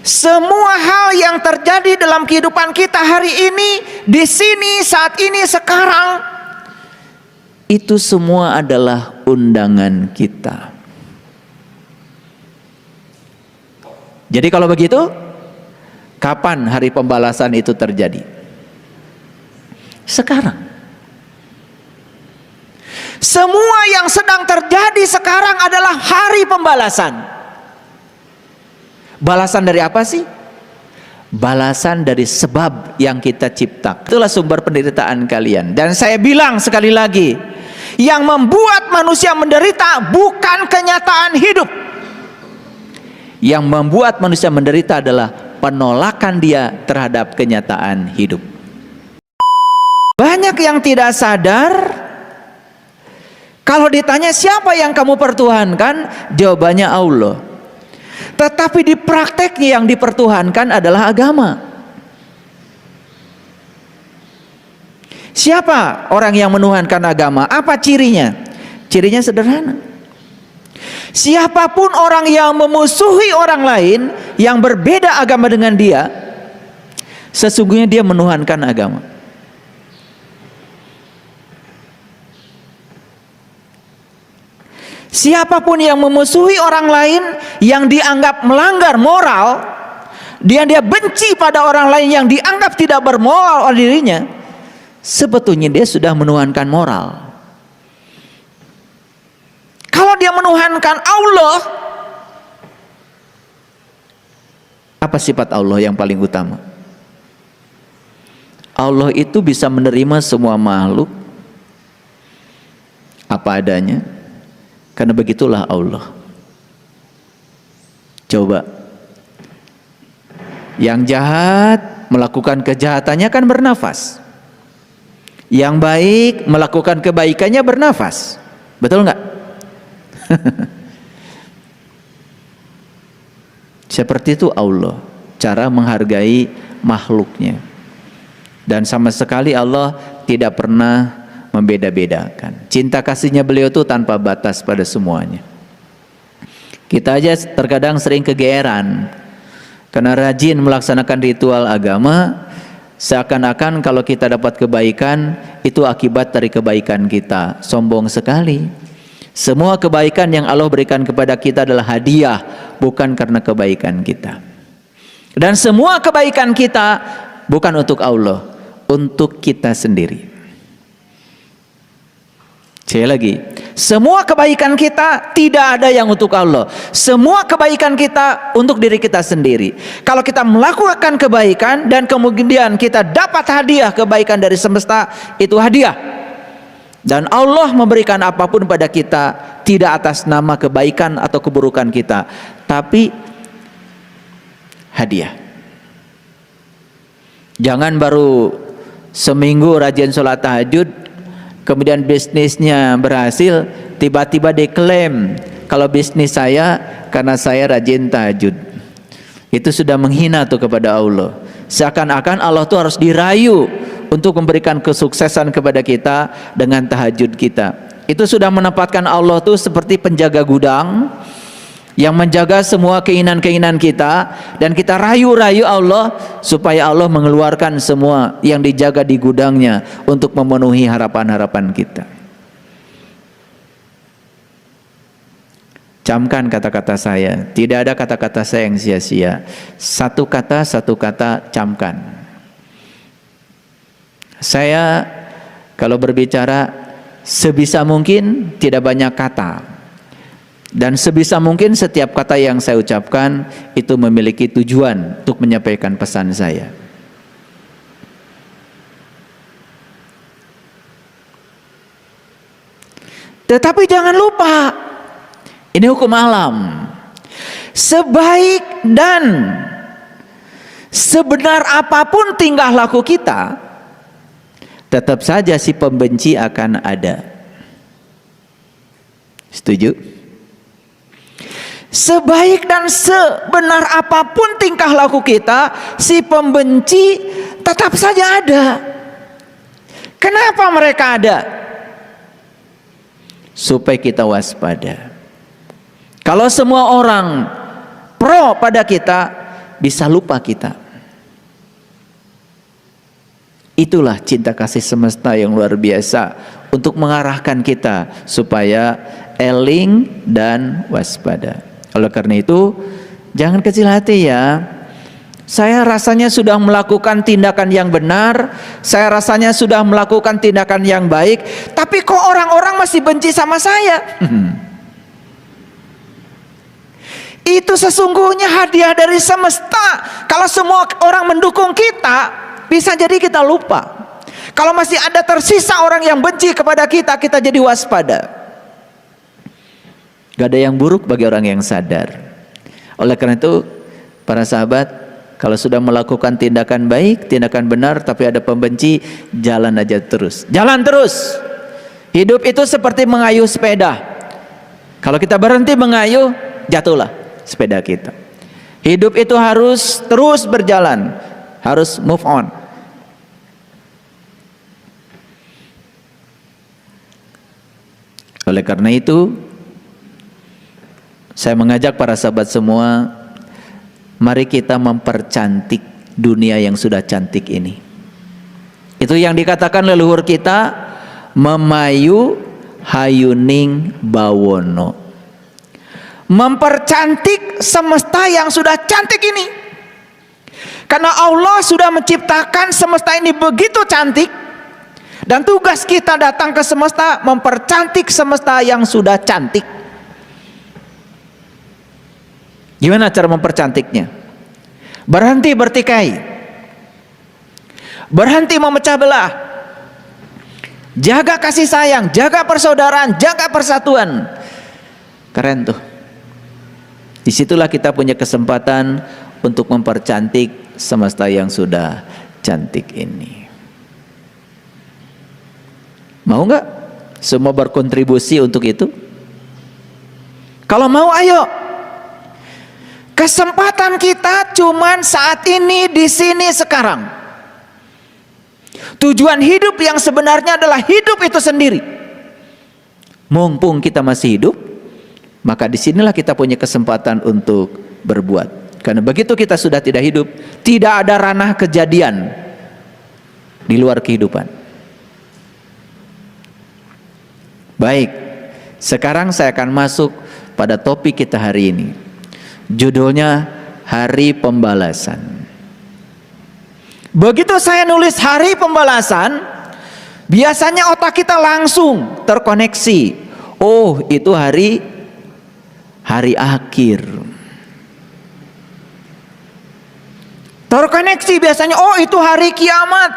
Semua hal yang terjadi dalam kehidupan kita hari ini, di sini, saat ini, sekarang, itu semua adalah undangan kita. Jadi kalau begitu, kapan hari pembalasan itu terjadi? Sekarang. Semua yang sedang terjadi sekarang adalah hari pembalasan. Balasan dari apa sih? Balasan dari sebab yang kita ciptakan. Itulah sumber penderitaan kalian. Dan saya bilang sekali lagi, yang membuat manusia menderita bukan kenyataan hidup. Yang membuat manusia menderita adalah penolakan dia terhadap kenyataan hidup. Banyak yang tidak sadar, kalau ditanya siapa yang kamu pertuhankan, jawabannya Allah. Tetapi di prakteknya yang dipertuhankan adalah agama. Siapa orang yang menuhankan agama? Apa cirinya? Cirinya sederhana. Siapapun orang yang memusuhi orang lain yang berbeda agama dengan dia, sesungguhnya dia menuhankan agama. Siapapun yang memusuhi orang lain yang dianggap melanggar moral, dia benci pada orang lain yang dianggap tidak bermoral oleh dirinya, sebetulnya dia sudah menuhankan moral. Kalau dia menuhankan Allah, apa sifat Allah yang paling utama? Allah itu bisa menerima semua makhluk apa adanya, karena begitulah Allah. Coba, yang jahat melakukan kejahatannya kan bernafas, yang baik melakukan kebaikannya bernafas, betul nggak? Seperti itu Allah cara menghargai makhluknya, dan sama sekali Allah tidak pernah membeda-bedakan. Cinta kasihnya beliau itu tanpa batas pada semuanya. Kita aja terkadang sering kegeeran karena rajin melaksanakan ritual agama, seakan-akan kalau kita dapat kebaikan itu akibat dari kebaikan kita. Sombong sekali. Semua kebaikan yang Allah berikan kepada kita adalah hadiah, bukan karena kebaikan kita. Dan semua kebaikan kita bukan untuk Allah, untuk kita sendiri. Sekali lagi, semua kebaikan kita tidak ada yang untuk Allah. Semua kebaikan kita untuk diri kita sendiri. Kalau kita melakukan kebaikan dan kemudian kita dapat hadiah kebaikan dari semesta, itu hadiah. Dan Allah memberikan apapun pada kita tidak atas nama kebaikan atau keburukan kita, tapi hadiah. Jangan baru seminggu rajin sholat tahajud, kemudian bisnisnya berhasil, tiba-tiba diklaim kalau bisnis saya karena saya rajin tahajud. Itu sudah menghina tuh kepada Allah. Seakan-akan Allah tuh harus dirayu untuk memberikan kesuksesan kepada kita dengan tahajud kita. Itu sudah menempatkan Allah tuh seperti penjaga gudang yang menjaga semua keinginan-keinginan kita, dan kita rayu-rayu Allah supaya Allah mengeluarkan semua yang dijaga di gudangnya untuk memenuhi harapan-harapan kita. Camkan kata-kata saya, tidak ada kata-kata saya yang sia-sia. Satu kata camkan. Saya kalau berbicara sebisa mungkin tidak banyak kata, dan sebisa mungkin setiap kata yang saya ucapkan itu memiliki tujuan untuk menyampaikan pesan saya. Tetapi jangan lupa, ini hukum alam. Sebaik dan sebenar apapun tingkah laku kita, tetap saja si pembenci akan ada. Setuju? Sebaik dan sebenar apapun tingkah laku kita, si pembenci tetap saja ada. Kenapa mereka ada? Supaya kita waspada. Kalau semua orang pro pada kita, bisa lupa kita. Itulah cinta kasih semesta yang luar biasa untuk mengarahkan kita supaya eling dan waspada. Oleh karena itu, jangan kecil hati ya. Saya rasanya sudah melakukan tindakan yang benar, saya rasanya sudah melakukan tindakan yang baik, tapi kok orang-orang masih benci sama saya? Itu sesungguhnya hadiah dari semesta. Kalau semua orang mendukung kita, bisa jadi kita lupa. Kalau masih ada tersisa orang yang benci kepada kita, kita jadi waspada. Gak ada yang buruk bagi orang yang sadar. Oleh karena itu, para sahabat, kalau sudah melakukan tindakan baik, tindakan benar, tapi ada pembenci, jalan aja terus. Jalan terus. Hidup itu seperti mengayuh sepeda. Kalau kita berhenti mengayuh, jatuhlah sepeda kita. Hidup itu harus terus berjalan, harus move on. Oleh karena itu, saya mengajak para sahabat semua, mari kita mempercantik dunia yang sudah cantik ini. Itu yang dikatakan leluhur kita, memayu hayuning bawono. Mempercantik semesta yang sudah cantik ini. Karena Allah sudah menciptakan semesta ini begitu cantik, dan tugas kita datang ke semesta mempercantik semesta yang sudah cantik. Gimana cara mempercantiknya? Berhenti bertikai, berhenti memecah belah, jaga kasih sayang, jaga persaudaraan, jaga persatuan. Keren tuh. Disitulah kita punya kesempatan untuk mempercantik semesta yang sudah cantik ini. Mau nggak semua berkontribusi untuk itu? Kalau mau, ayo. Kesempatan kita cuman saat ini, di sini, sekarang. Tujuan hidup yang sebenarnya adalah hidup itu sendiri. Mumpung kita masih hidup, maka disinilah kita punya kesempatan untuk berbuat. Karena begitu kita sudah tidak hidup, tidak ada ranah kejadian di luar kehidupan. Baik, sekarang saya akan masuk pada topik kita hari ini. Judulnya Hari Pembalasan. Begitu saya nulis Hari Pembalasan, biasanya otak kita langsung terkoneksi. Oh, itu hari akhir. Terkoneksi biasanya, oh itu hari kiamat.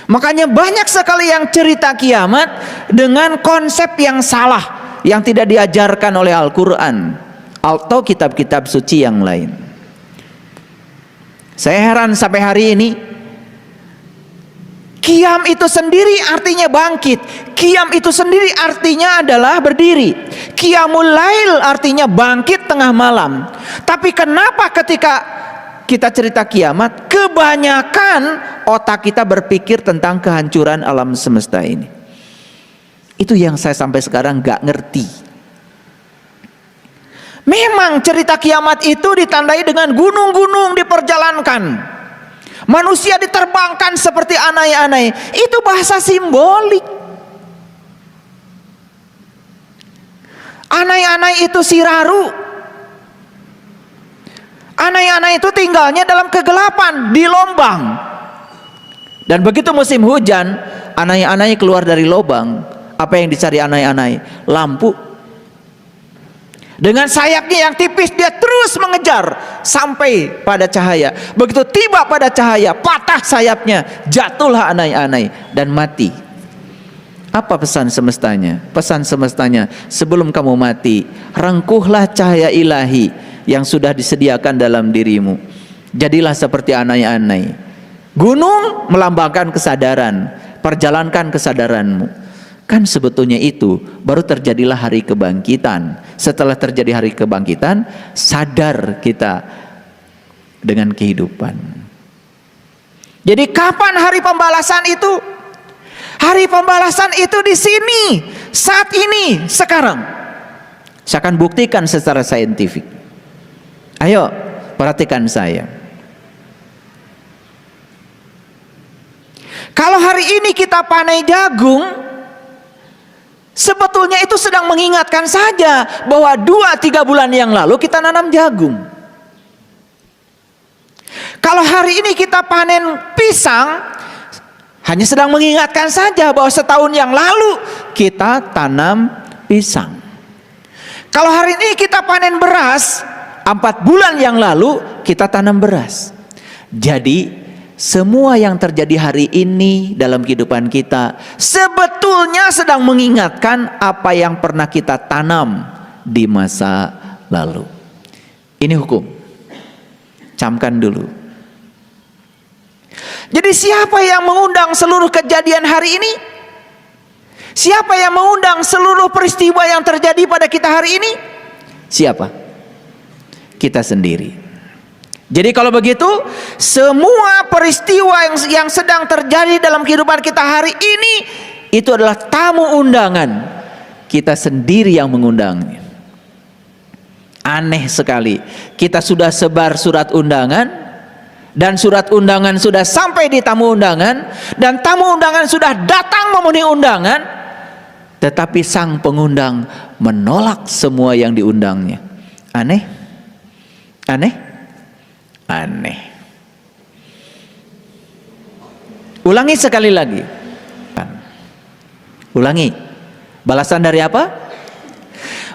Makanya banyak sekali yang cerita kiamat dengan konsep yang salah, yang tidak diajarkan oleh Al-Quran atau kitab-kitab suci yang lain. Saya heran sampai hari ini. Qiyam itu sendiri artinya bangkit. Qiyam itu sendiri artinya adalah berdiri. Qiyamul lail artinya bangkit tengah malam. Tapi kenapa ketika kita cerita kiamat, kebanyakan otak kita berpikir tentang kehancuran alam semesta ini? Itu yang saya sampai sekarang gak ngerti. Memang cerita kiamat itu ditandai dengan gunung-gunung diperjalankan, manusia diterbangkan seperti anai-anai. Itu bahasa simbolik. Anai-anai itu siraru. Anai-anai itu tinggalnya dalam kegelapan, di lubang. Dan begitu musim hujan, anai-anai keluar dari lubang. Apa yang dicari anai-anai? Lampu. Dengan sayapnya yang tipis, dia terus mengejar sampai pada cahaya. Begitu tiba pada cahaya, patah sayapnya, jatuhlah anai-anai dan mati. Apa pesan semestanya? Pesan semestanya, sebelum kamu mati, rengkuhlah cahaya ilahi yang sudah disediakan dalam dirimu. Jadilah seperti anai-anai. Gunung melambangkan kesadaran, perjalankan kesadaranmu. Kan sebetulnya itu baru terjadilah hari kebangkitan. Setelah terjadi hari kebangkitan, sadar kita dengan kehidupan. Jadi kapan hari pembalasan itu? Hari pembalasan itu di sini, saat ini, sekarang. Saya akan buktikan secara saintifik. Ayo, Perhatikan saya. Kalau hari ini kita panen jagung, sebetulnya itu sedang mengingatkan saja bahwa 2-3 bulan yang lalu kita nanam jagung. Kalau hari ini kita panen pisang, hanya sedang mengingatkan saja bahwa setahun yang lalu kita tanam pisang. Kalau hari ini kita panen beras, 4 bulan yang lalu kita tanam beras. Jadi semua yang terjadi hari ini dalam kehidupan kita sebetulnya sedang mengingatkan apa yang pernah kita tanam di masa lalu. Ini hukum. Camkan dulu. Jadi siapa yang mengundang seluruh kejadian hari ini? Siapa yang mengundang seluruh peristiwa yang terjadi pada kita hari ini? Siapa? Kita sendiri. Jadi kalau begitu, semua peristiwa yang sedang terjadi dalam kehidupan kita hari ini itu adalah tamu undangan. Kita sendiri yang mengundangnya. Aneh sekali. Kita sudah sebar surat undangan, dan surat undangan sudah sampai di tamu undangan, dan tamu undangan sudah datang memenuhi undangan, tetapi sang pengundang menolak semua yang diundangnya. Aneh? Aneh? Aneh. Ulangi sekali lagi. Ulangi. Balasan dari apa?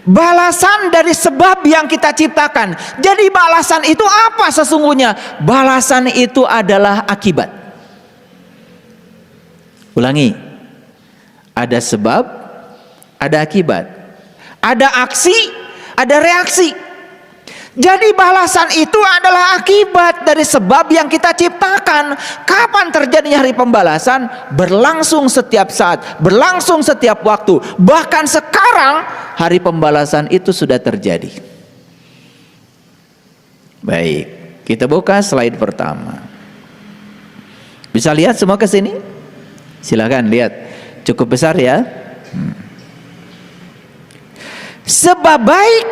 Balasan dari sebab yang kita ciptakan. Jadi balasan itu apa sesungguhnya? Balasan itu adalah akibat. Ulangi. Ada sebab, ada akibat. Ada aksi, ada reaksi. Jadi balasan itu adalah akibat dari sebab yang kita ciptakan. Kapan terjadinya hari pembalasan? Berlangsung setiap saat, berlangsung setiap waktu. Bahkan sekarang hari pembalasan itu sudah terjadi. Baik, kita buka slide pertama. Bisa lihat semua ke sini? Silakan lihat. Cukup besar ya. Sebab baik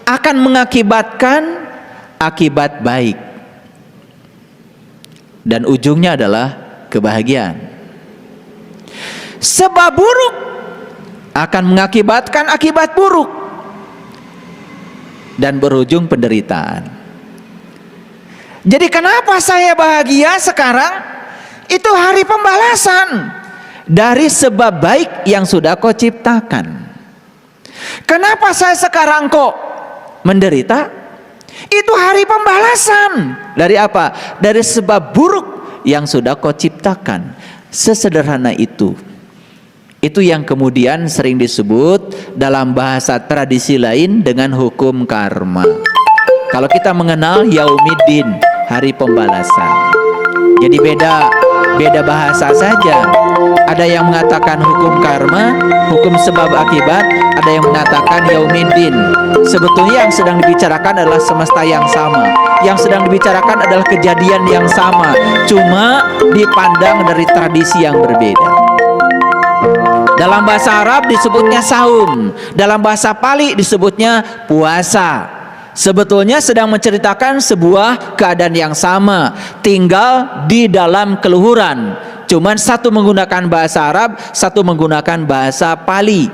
akan mengakibatkan akibat baik, dan ujungnya adalah kebahagiaan. Sebab buruk akan mengakibatkan akibat buruk dan berujung penderitaan. Jadi kenapa saya bahagia sekarang? Itu hari pembalasan dari sebab baik yang sudah kau ciptakan. Kenapa saya sekarang kok menderita? Itu hari pembalasan. Dari apa? Dari sebab buruk yang sudah kau ciptakan. Sesederhana itu. Itu yang kemudian sering disebut dalam bahasa tradisi lain dengan hukum karma. Kalau kita mengenal Yaumiddin, hari pembalasan. Jadi beda bahasa saja. Ada yang mengatakan hukum karma, hukum sebab akibat, ada yang mengatakan Yaumiddin. Sebetulnya yang sedang dibicarakan adalah semesta yang sama. Yang sedang dibicarakan adalah kejadian yang sama, cuma dipandang dari tradisi yang berbeda. Dalam bahasa Arab disebutnya saum, dalam bahasa Pali disebutnya puasa. Sebetulnya sedang menceritakan sebuah keadaan yang sama, tinggal di dalam keluhuran. Cuman satu menggunakan bahasa Arab, satu menggunakan bahasa Pali.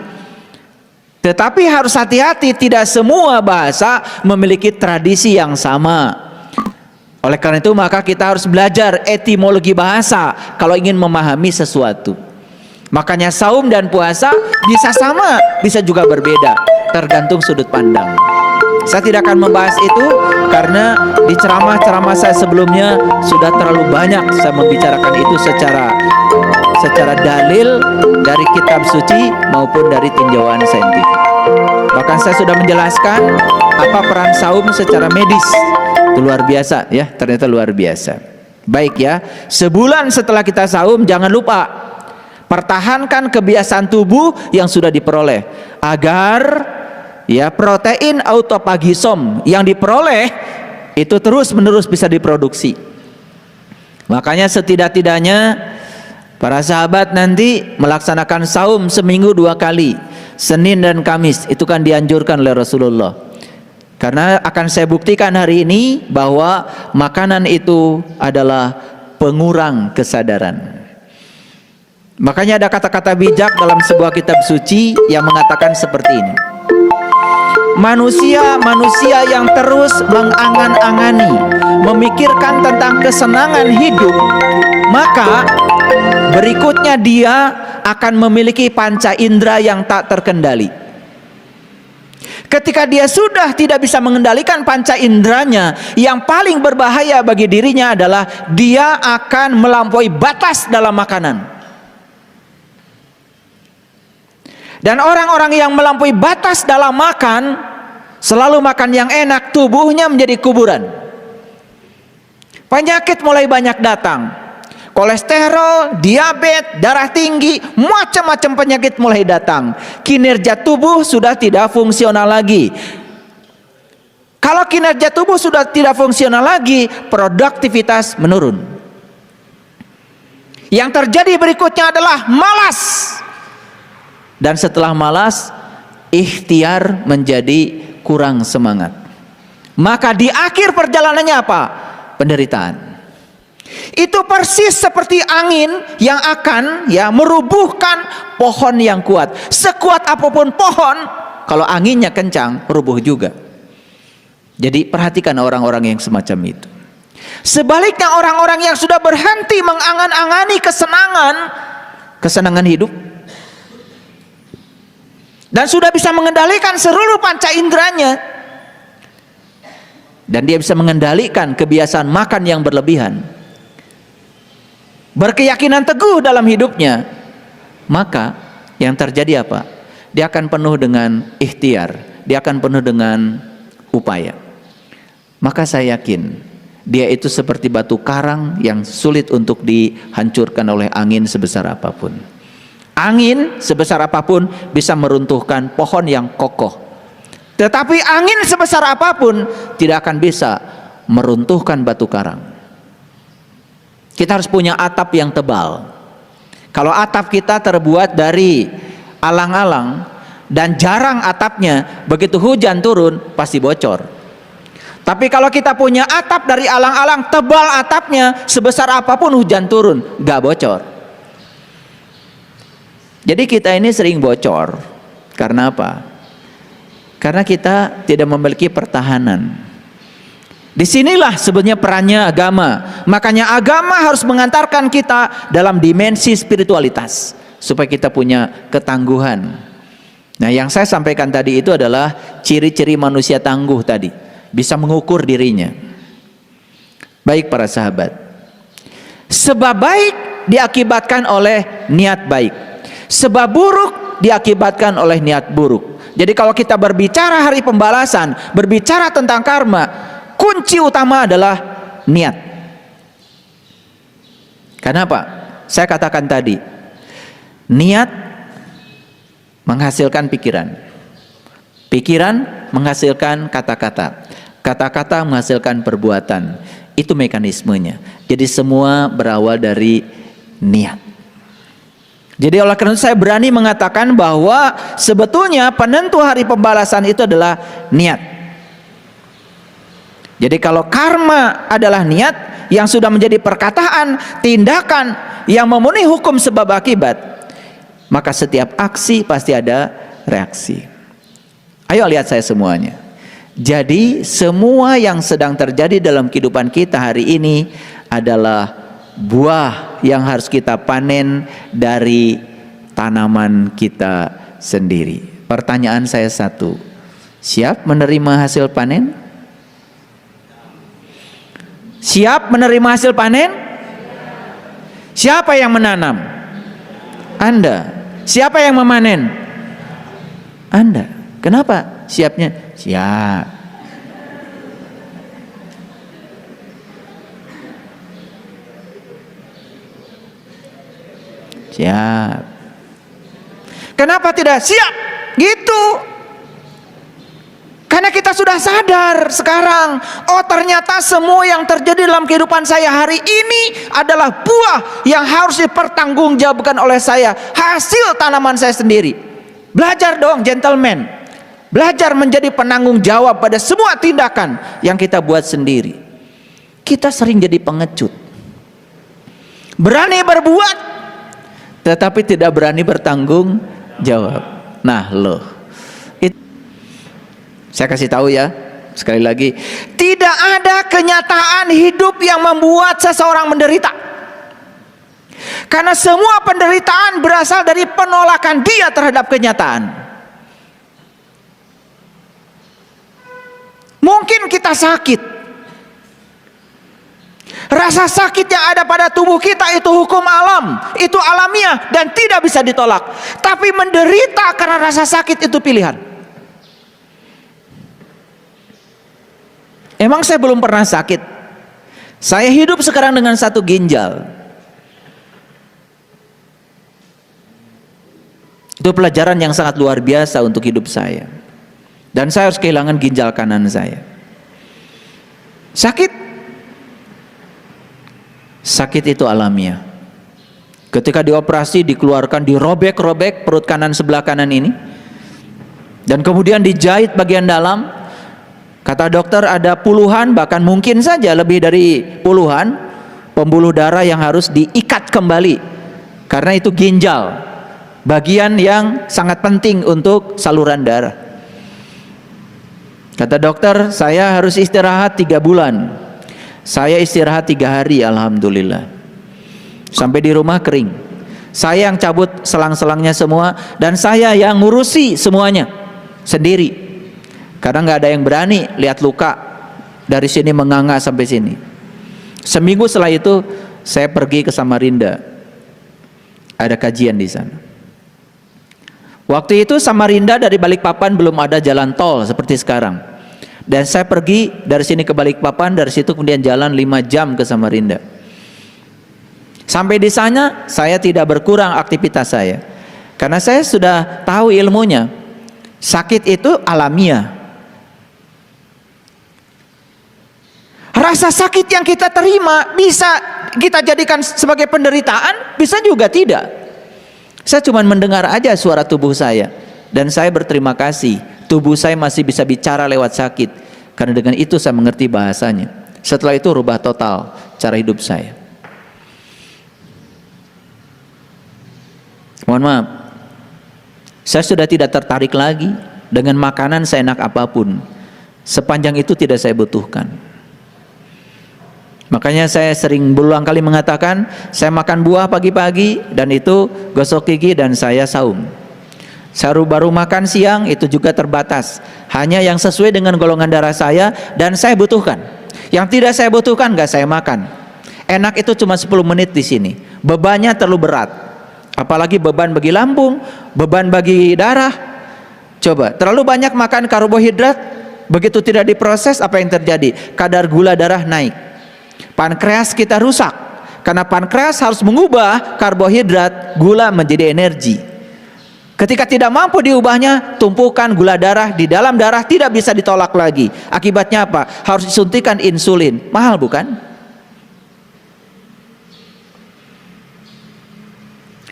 Tetapi harus hati-hati, tidak semua bahasa memiliki tradisi yang sama. Oleh karena itu maka kita harus belajar etimologi bahasa kalau ingin memahami sesuatu. Makanya saum dan puasa bisa sama, bisa juga berbeda, tergantung sudut pandang. Saya tidak akan membahas itu karena di ceramah-ceramah saya sebelumnya sudah terlalu banyak saya membicarakan itu secara dalil dari kitab suci maupun dari tinjauan saintifik. Bahkan saya sudah menjelaskan apa peran saum secara medis. Itu luar biasa ya, ternyata luar biasa. Baik ya, sebulan setelah kita saum jangan lupa pertahankan kebiasaan tubuh yang sudah diperoleh agar ya protein autopagisom yang diperoleh itu terus-menerus bisa diproduksi. Makanya setidak-tidaknya para sahabat nanti melaksanakan saum seminggu 2 kali, Senin dan Kamis. Itu kan dianjurkan oleh Rasulullah. Karena akan saya buktikan hari ini bahwa makanan itu adalah pengurang kesadaran. Makanya ada kata-kata bijak dalam sebuah kitab suci yang mengatakan seperti ini. Manusia yang terus mengangan-angani, memikirkan tentang kesenangan hidup, maka berikutnya dia akan memiliki panca indera yang tak terkendali. Ketika dia sudah tidak bisa mengendalikan panca inderanya, yang paling berbahaya bagi dirinya adalah dia akan melampaui batas dalam makanan. Dan orang-orang yang melampaui batas dalam makan, selalu makan yang enak, tubuhnya menjadi kuburan. Penyakit mulai banyak datang. Kolesterol, diabetes, darah tinggi, macam-macam penyakit mulai datang. Kinerja tubuh sudah tidak fungsional lagi. Kalau kinerja tubuh sudah tidak fungsional lagi, produktivitas menurun. Yang terjadi berikutnya adalah malas. Dan setelah malas, ikhtiar menjadi kurang semangat. Maka di akhir perjalanannya apa? Penderitaan. Itu persis seperti angin yang akan merubuhkan pohon yang kuat. Sekuat apapun pohon, kalau anginnya kencang, rubuh juga. Jadi perhatikan orang-orang yang semacam itu. Sebaliknya orang-orang yang sudah berhenti mengangan-angani kesenangan hidup, dan sudah bisa mengendalikan seluruh panca inderanya, dan dia bisa mengendalikan kebiasaan makan yang berlebihan, berkeyakinan teguh dalam hidupnya, maka yang terjadi apa? Dia akan penuh dengan ikhtiar, dia akan penuh dengan upaya. Maka saya yakin dia itu seperti batu karang yang sulit untuk dihancurkan oleh angin sebesar apapun. Angin sebesar apapun bisa meruntuhkan pohon yang kokoh, tetapi angin sebesar apapun tidak akan bisa meruntuhkan batu karang. Kita harus punya atap yang tebal. Kalau atap kita terbuat dari alang-alang dan jarang atapnya, begitu hujan turun pasti bocor. Tapi kalau kita punya atap dari alang-alang, tebal atapnya, sebesar apapun hujan turun gak bocor. Jadi kita ini sering bocor. Karena apa? Karena kita tidak memiliki pertahanan. Disinilah sebenarnya perannya agama. Makanya agama harus mengantarkan kita dalam dimensi spiritualitas, supaya kita punya ketangguhan. Nah, yang saya sampaikan tadi itu adalah ciri-ciri manusia tangguh tadi, bisa mengukur dirinya. Baik para sahabat, sebab baik diakibatkan oleh niat baik, sebab buruk diakibatkan oleh niat buruk. Jadi kalau kita berbicara hari pembalasan, berbicara tentang karma, kunci utama adalah niat. Kenapa? Saya katakan tadi, niat menghasilkan pikiran, pikiran menghasilkan kata-kata, kata-kata menghasilkan perbuatan. Itu mekanismenya. Jadi semua berawal dari niat. Jadi oleh karena itu saya berani mengatakan bahwa sebetulnya penentu hari pembalasan itu adalah niat. Jadi kalau karma adalah niat yang sudah menjadi perkataan, tindakan yang memenuhi hukum sebab akibat, maka setiap aksi pasti ada reaksi. Ayo lihat saya semuanya. Jadi semua yang sedang terjadi dalam kehidupan kita hari ini adalah buah yang harus kita panen dari tanaman kita sendiri. Pertanyaan saya satu, siap menerima hasil panen? Siap menerima hasil panen? Siapa yang menanam? Anda. Siapa yang memanen? Anda. Kenapa siapnya? Siap. Siap. Kenapa tidak siap? Gitu. Karena kita sudah sadar sekarang, oh ternyata semua yang terjadi dalam kehidupan saya hari ini adalah buah yang harus dipertanggungjawabkan oleh saya, hasil tanaman saya sendiri. Belajar dong gentleman, Belajar menjadi penanggung jawab pada semua tindakan yang kita buat sendiri. Kita sering jadi pengecut. Berani berbuat, tetapi tidak berani bertanggung jawab. Nah loh, saya kasih tahu ya, sekali lagi, tidak ada kenyataan hidup yang membuat seseorang menderita. Karena semua penderitaan berasal dari penolakan dia terhadap kenyataan. Mungkin kita sakit. Rasa sakit yang ada pada tubuh kita itu hukum alam, itu alamiah dan tidak bisa ditolak. Tapi menderita karena rasa sakit itu pilihan. Emang saya belum pernah sakit. Saya hidup sekarang dengan satu ginjal. Itu pelajaran yang sangat luar biasa untuk hidup saya. Dan saya harus kehilangan ginjal kanan saya. Sakit. Sakit itu alamiah. Ketika dioperasi, dikeluarkan, dirobek-robek perut kanan sebelah kanan ini. Dan kemudian dijahit bagian dalam. Kata dokter ada puluhan, bahkan mungkin saja lebih dari puluhan pembuluh darah yang harus diikat kembali. Karena itu ginjal. Bagian yang sangat penting untuk saluran darah. Kata dokter, saya harus istirahat 3 bulan. Saya istirahat 3 hari, alhamdulillah. Sampai di rumah kering. Saya yang cabut selang-selangnya semua, dan saya yang ngurusi semuanya sendiri. Karena nggak ada yang berani lihat luka dari sini menganga sampai sini. Seminggu setelah itu saya pergi ke Samarinda. Ada kajian di sana. Waktu itu Samarinda dari Balikpapan belum ada jalan tol seperti sekarang. Dan saya pergi dari sini ke Balikpapan, dari situ kemudian jalan 5 jam ke Samarinda. Sampai di sana saya tidak berkurang aktivitas saya. Karena saya sudah tahu ilmunya. Sakit itu alamiah. Rasa sakit yang kita terima bisa kita jadikan sebagai penderitaan, bisa juga tidak. Saya cuma mendengar aja suara tubuh saya, dan saya berterima kasih tubuh saya masih bisa bicara lewat sakit, karena dengan itu saya mengerti bahasanya. Setelah itu rubah total cara hidup saya. Mohon maaf, saya sudah tidak tertarik lagi dengan makanan seenak apapun, sepanjang itu tidak saya butuhkan. Makanya saya sering berulang kali mengatakan, saya makan buah pagi-pagi dan itu gosok gigi dan saya saum. Saya baru makan siang itu juga terbatas, hanya yang sesuai dengan golongan darah saya dan saya butuhkan. Yang tidak saya butuhkan nggak saya makan. Enak itu cuma 10 menit di sini. Bebannya terlalu berat. Apalagi beban bagi lambung, beban bagi darah. Coba, terlalu banyak makan karbohidrat, begitu tidak diproses apa yang terjadi? Kadar gula darah naik. Pankreas kita rusak karena pankreas harus mengubah karbohidrat gula menjadi energi. Ketika tidak mampu diubahnya, tumpukan gula darah di dalam darah tidak bisa ditolak lagi. Akibatnya apa? Harus disuntikan insulin. Mahal bukan?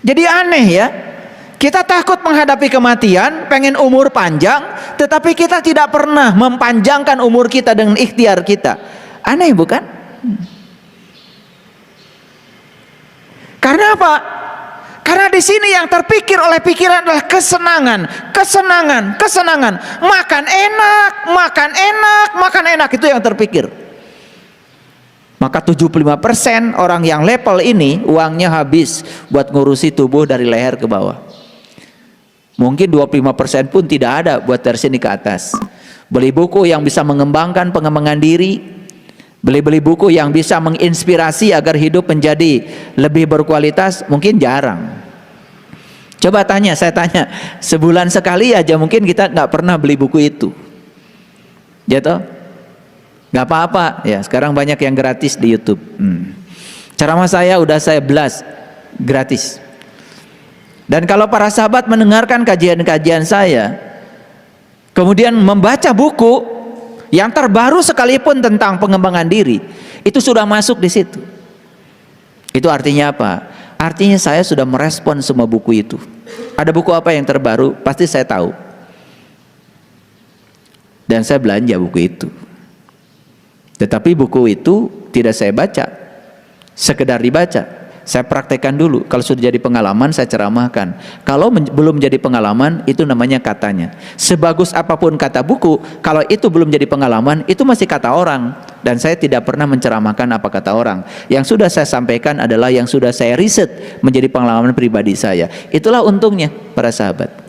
Jadi aneh ya. Kita takut menghadapi kematian, pengen umur panjang, tetapi kita tidak pernah mempanjangkan umur kita dengan ikhtiar kita. Aneh bukan? Karena apa? Karena di sini yang terpikir oleh pikiran adalah kesenangan, kesenangan, kesenangan. Makan enak, makan enak, makan enak, itu yang terpikir. Maka 75% orang yang level ini uangnya habis buat ngurusi tubuh dari leher ke bawah. Mungkin 25% pun tidak ada buat dari sini ke atas. Beli buku yang bisa mengembangkan pengembangan diri, beli buku yang bisa menginspirasi agar hidup menjadi lebih berkualitas, mungkin jarang. Coba tanya, saya tanya, sebulan sekali aja mungkin kita nggak pernah beli buku itu. Jatuh? Nggak apa-apa, ya sekarang banyak yang gratis di YouTube. Ceramah saya udah saya blast gratis. Dan kalau para sahabat mendengarkan kajian-kajian saya, kemudian membaca buku yang terbaru sekalipun tentang pengembangan diri, itu sudah masuk di situ. Itu artinya apa? Artinya saya sudah merespon semua buku itu. Ada buku apa yang terbaru? Pasti saya tahu. Dan saya belanja buku itu. Tetapi buku itu tidak saya baca, sekedar dibaca. Saya praktekkan dulu. Kalau sudah jadi pengalaman, saya ceramahkan. Kalau belum jadi pengalaman, itu namanya katanya. Sebagus apapun kata buku, kalau itu belum jadi pengalaman, itu masih kata orang. Dan saya tidak pernah menceramahkan apa kata orang. Yang sudah saya sampaikan adalah yang sudah saya riset menjadi pengalaman pribadi saya. Itulah untungnya para sahabat.